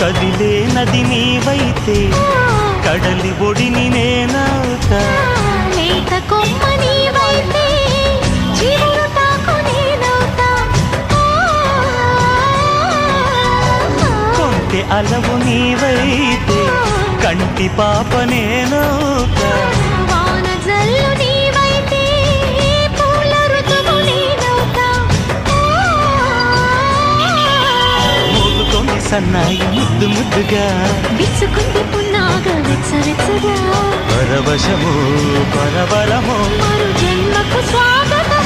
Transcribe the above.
కదిలే నది నీవైతే కడలి ఒడిని నేనవుతా. లేత కొమ్మ నీవైతే చిగురు తాకు నేనవుతా. కొంటె అలవు నీవైతే కంటి పాప నేనవుతా. వాన జల్లు నీవైతే పూల ఋతువు నేనవుతా. మోగుతోంది సన్నాయి ముద్దు ముద్దుగా, విచ్చుకుంది పున్నాగా వెచ్చవెచ్చగా. పరవశము పరవరము మరు జన్మకు స్వాగతం.